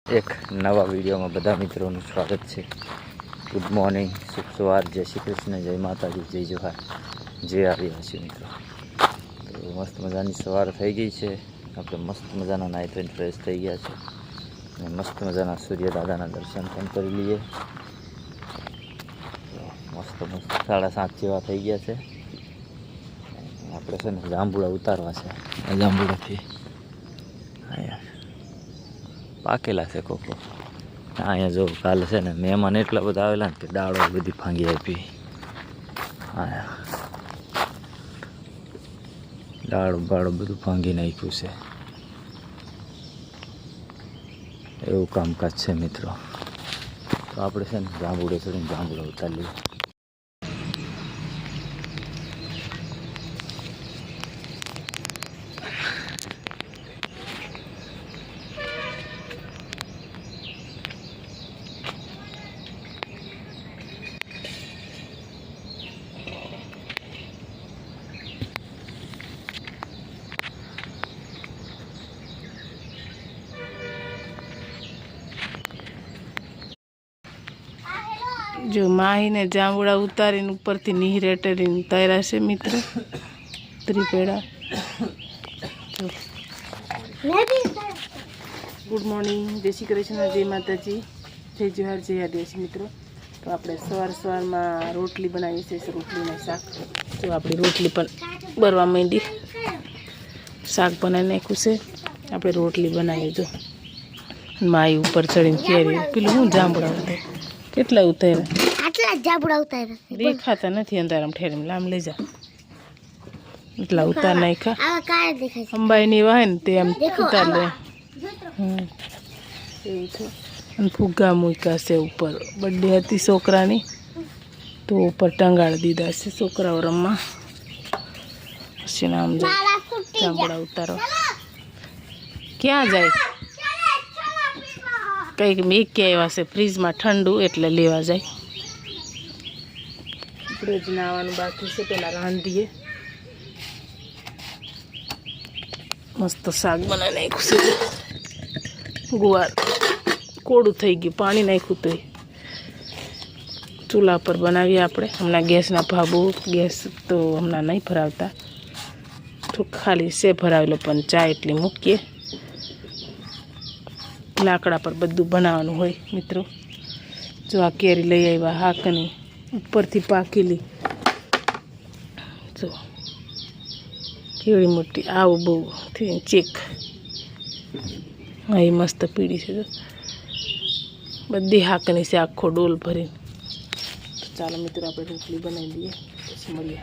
एक नवा वीडियो में बधा मित्रों स्वागत है। गुड मॉर्निंग, शुभ सवार, जय श्री कृष्ण, जय माताजी, जय जोहार, जय आदिवासी मित्रों। तो मस्त मजा की सवार थी गई है। अपने मस्त मजा नाई धोईने फ्रेश थी गया है। मस्त मजा सूर्य दादा दर्शन पण कर लिए। तो मस्त मस्त 7:30 जेवा थी गया है। अपने से जांबुड़ा उतारवा से। जांबुड़ा थी पाकेला से कोको अँ जो काले से मेहमान एटला बधा आवेला ने डाळो बधी भांगी आपी। हाँ डाळो बाळो बधु भांगी नाख्यु छे। एवुं कामकाज छे मित्रों। तो आपणे छे ने जांबुडे चढ़ीने जांबुडा उतारी लईए। जो माही ने जांबुड़ा उतारीने उपरथी नीहरेटरीने तैरा से मित्र त्रिपेड़ा। गुड मॉर्निंग, जय श्री कृष्ण, जय माताजी, जय जोहार, जय आदिवासी मित्रों। तो आपणे सवार में रोटली बनावी छे। रोटली ने शाक। तो आपणी रोटली पण भरवा मांडी, शाक बनावी नाख्युं छे। आपणे रोटली बनावी। जो माई ऊपर चढ़ीने केरी पेલું હું जांबुड़ा उतारे કેટલા ઉતાર્યા? આટલા જાબડા ઉતાર્યા દેખાતા નથી અંધારામાં ઠેરીમાં લામ લઈ જા એટલા ઉતાર નાખ્યા। આવા કાળા દેખાય છે। અંબાઈની વાહે ને તે આમ દેખો ઉતાર લે। આવા એવું છે। અને ફુગ્ગા મૂક્યા છે ઉપર। બર્થડે હતી છોકરાની તો ઉપર ટંગાડી દીધા છે છોકરાઓ રમવા। પછી નામ જાંબુડા ઉતારો। ક્યાં જાય? કંઈક મેકી આવ્યા છે ફ્રીજમાં ઠંડુ એટલે લેવા જાય। આપણે જ નાવાનું બાકી છે, પેલા રાંધીએ। મસ્ત શાક બનાવી નાખ્યું છે। ગુવાર કોડું થઈ ગયું, પાણી નાખ્યું તો ચૂલા પર બનાવીએ આપણે। હમણાં ગેસના ભાવ બહુ, ગેસ તો હમણાં નહીં ભરાવતા, તો ખાલી છે ભરાવેલો, પણ ચા એટલી મૂકીએ। લાકડા પર બધું બનાવવાનું હોય મિત્રો। જો આ કેરી લઈ આવ્યા હાકની ઉપરથી પાકેલી। જો કેવી મોટી, આવું બહુ થઈ ચેક। હા એ મસ્ત પીળી છે। જો બધી હાકની છે, આખો ડોલ ભરીને। તો ચાલો મિત્રો આપણે રોટલી બનાવી દઈએ, પછી મળીએ।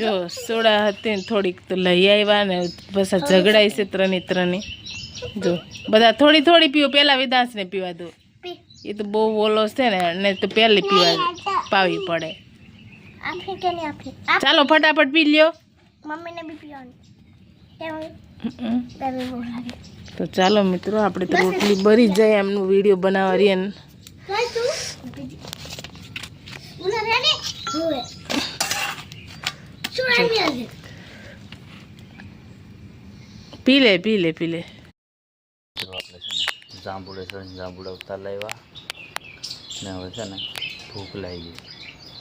જો સોડા હતી ને થોડીક તો લઈ આવ્યા ને બસ ઝઘડાય છે ત્રણે। जो बधा थोड़ी थोड़ी पीओ, पहला विदांश ने पीवा दो। ये तो बहु बोलो से ने तो पहले पीवा पावी पड़े। आपके के नहीं आपके चलो फटाफट पी लियो। मम्मी ने भी पिया तो चलो मित्रों आपणे तो रोटली बरी जाए एमनु वीडियो बनावा रही ने। पी ले जांबुड़े चढ़ीने जांबुड़ा उतार लाव्या ने हवे छे ने भूख लागी गई।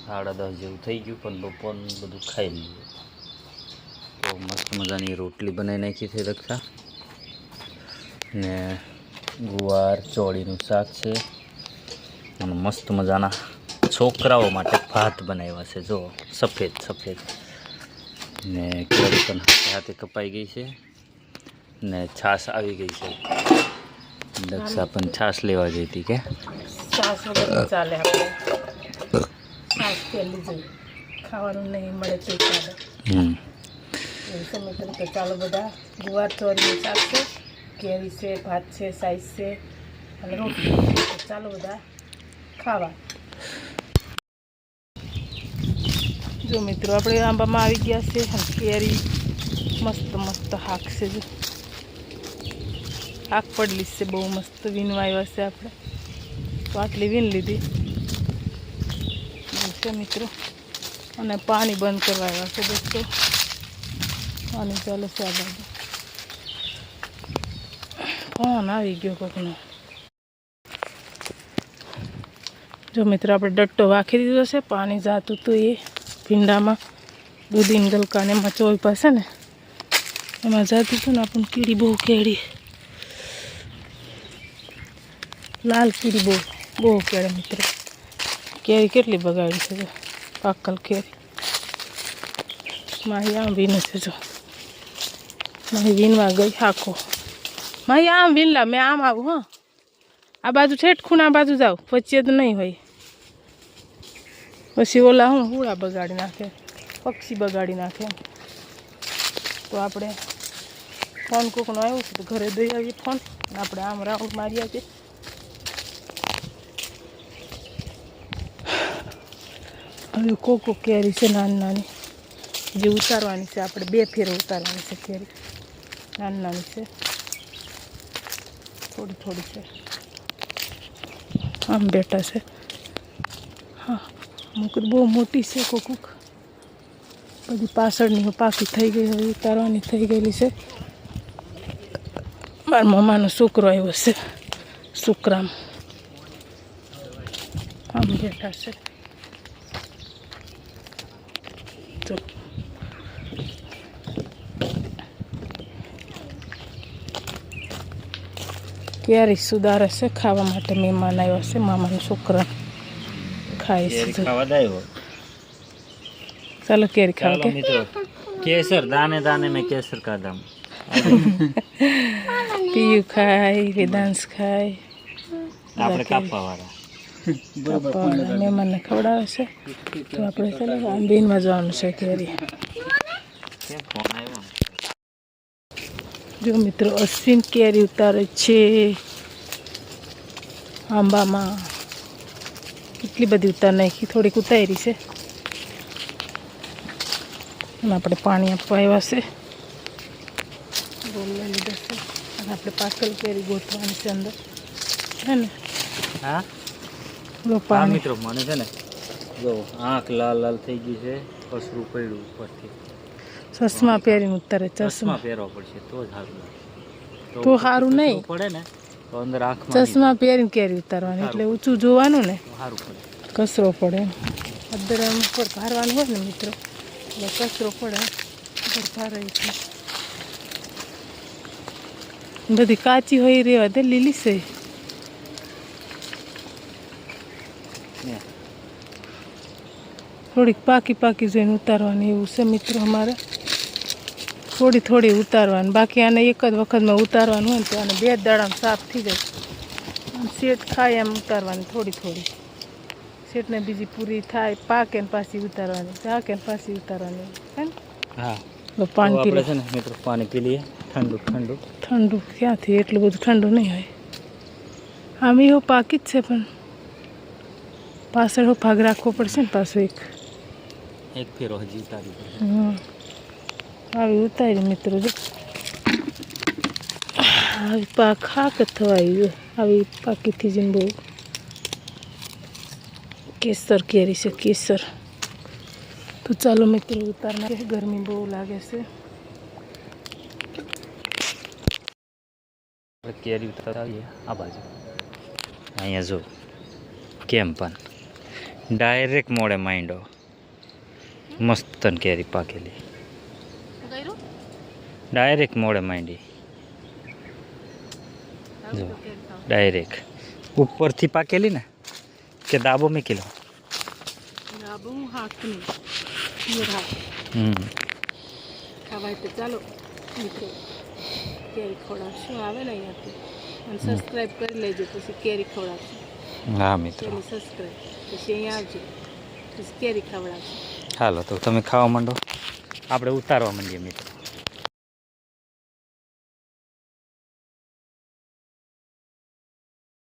10:30 जेवुं थई गयुं, पण बपोरनुं बधुं खाई लीधुं। तो मस्त मजानी रोटली बनावी नाखी छे रक्षा ने गुवार ચોળીનું શાક છે અને મસ્ત મજાના છોકરાઓ માટે ભાત બનાવ્યા છે। જો સફેદ સફેદ ને કેરી પણ હાથે કપાઈ ગઈ છે ને છાશ આવી ગઈ છે। दक्षा पण छाश लेवा गई थी के छाश वगैरह चाले आपणे छाश पेली जोई खावानुं नहीं मळे तो चाले। मित्र तो चालो बधा गुवार ચોળીનું શાક છે, केरी से, भात से, साइज से અને રોટલી। तो चालो बधा खावा। जो मित्रों આપણે આંબામાં આવી ગયા છે કેરી मस्त मस्त हाक છે। जो आग पड़ली से बहु मस्त वीणवा आव्या से आपणे तो आटली वीण लीधी से मित्रों। अने पानी बंद करवा आव्या से दोस्तों। पानी चाले से आ बाजू ફોન આવી ગયો કોકનો. જો મિત્રો આપણે ડટ્ટો વાખી દીધો છે. પાણી જાતું હતું એ ભીંડામાં દૂધીને ગલકાને એમાં ચોઈ પાસે ને એમાં જાતું હતું ને આપણને કીડી બહુ કેળી. લાલ કીડી બહુ કેળે મિત્રો. કેરી કેટલી બગાડી છે જો પાકલ કેરી. માહી આમ વીને છે જો. માહી વીનવા ગઈ આખો. માહી આમ વીનલા મેં આમ આવું. હા આ બાજુ છેઠ ખૂણા બાજુ જાઉં પછી તો નહીં હોય. પછી ઓલા હું હુળા બગાડી નાખે, પક્ષી બગાડી નાખે. તો આપણે ફોન કોકનો આવ્યો છે તો ઘરે દઈ આવીએ ફોન. આપણે આમ રાઉન્ડ મારી આવીએ. હવે કોકો કેરી છે નાની નાની જે ઉતારવાની છે. આપણે 2 ફેરો ઉતારવાની છે કેરી. નાની નાની છે, થોડી થોડી છે. આમ બેઠા છે. હા અમુક બહુ મોટી છે, કોકુક બધી પાછળની પાકી થઈ ગઈ. હવે ઉતારવાની થઈ ગયેલી છે. મારા મમ્માનો છોકરો આવ્યો છે સુખરામ. આમ બેઠા છે. તો કેરી સુધારે છે ખાવા માટે. મહેમાન આવ્યા છે, મામાના છોકરા ખાય છે. ખાવા દાયો. ચાલો કેરી ખાવા કે મિત્રો केसर दाने दाने में केसर का दम. પીયુ ખાય, વેદાંશ ખાય. આપણે કાપવા વાળા મહેમાનને ખવડાવે છે. તો આપણે ચાલો આંબીનમાં જવાનું છે કેરી. કેમ ફોન આવ્યો? જો મિત્રો અશ્વિન કેરી ઉતારે છે આંબામાં. કેટલી બધી ઉતાર નાખી, થોડીક ઉતારી છે. અને આપણે પાણી આપવા આવ્યા છે. રોલ લઈ લીધો છે. અને આપણે પાકલ કેરી ગોઠવાની છે અંદર, હે ને? હા પાણી મિત્રો મને છે ને જો આંખ લાલ લાલ થઈ ગઈ છે. કસરું પડ્યું ઉપરથી. ચશ્મા પહેરીને ઉતારે. ચશ્મા પહેરવા પડશે તો જ સારું લાગે. તો સારું નહીં પડે ને તો અંદર આંખમાં ચશ્મા પહેરીને કેરી ઉતારવાની એટલે ઊંચું જોવાનું ને, સારું પડે. કચરો પડે. અંદર એમ ઉપર ભારવાનું હોય ને મિત્રો એટલે કચરો પડે. ઉપર ભારાય છે. બધી કાચી હોય રેવા દે, લીલી છે. થોડીક પાકી જોઈને ઉતારવાની એવું છે મિત્રો અમારે. થોડી થોડી ઉતારવાની. બાકી આને એક જ વખતમાં ઉતારવાનું હોય ને તો આને 2 દાડામાં સાફ થઈ જાય. શેઠ ખાય એમ ઉતારવાની થોડી થોડી. શેઠને બીજી પૂરી થાય, પાકે ને પાછી ઉતારવાની, પાકે ને પાછી ઉતારવાની. હે ને? હા પાણી પી લે છે ને મિત્રો. પાણી પી લઈએ. ઠંડુ ઠંડુ ઠંડુ ક્યાંથી? એટલું બધું ઠંડુ નહીં હોય. આમ એવું પાકી જ છે પણ પાછળ ભાગ રાખવો પડશે ને પાછો એક ફેરો હજી ઉતારી પડશે. આવી ઉતારી મિત્રો. જો આવી પાક ખાક થવાય. આવી પાકીથી જઈને બહુ કેસર કેરી છે, કેસર. તો ચાલો મિત્રો ઉતારના. ગરમી બહુ લાગે છે. કેરી ઉતારીએ આ બાજુ. અહીંયા જો કેમ પણ ડાયરેક્ટ મોડે માંડો. મસ્તન કેરી પાકેલી. ડાયરેક્ટ મોડે માંડી. જો ડાયરેક્ટ ઉપરથી પાકેલી ને કે દાબો મૂકેલો? દાબો હાથની. ખાવાય તો ચાલો મિત્રો કેરી ખવડાવશું. આવે ને અહીંયાથી અને સબસ્ક્રાઈબ કરી લેજો. પછી કેરી ખવડાવશું. હા મિત્રો સબસ્ક્રાઈબ પછી અહીંયા આવજો. પછી કેરી ખવડાવશું. હાલો તો તમે ખાવા માંડો. આપણે ઉતારવા માંડીએ મિત્રો.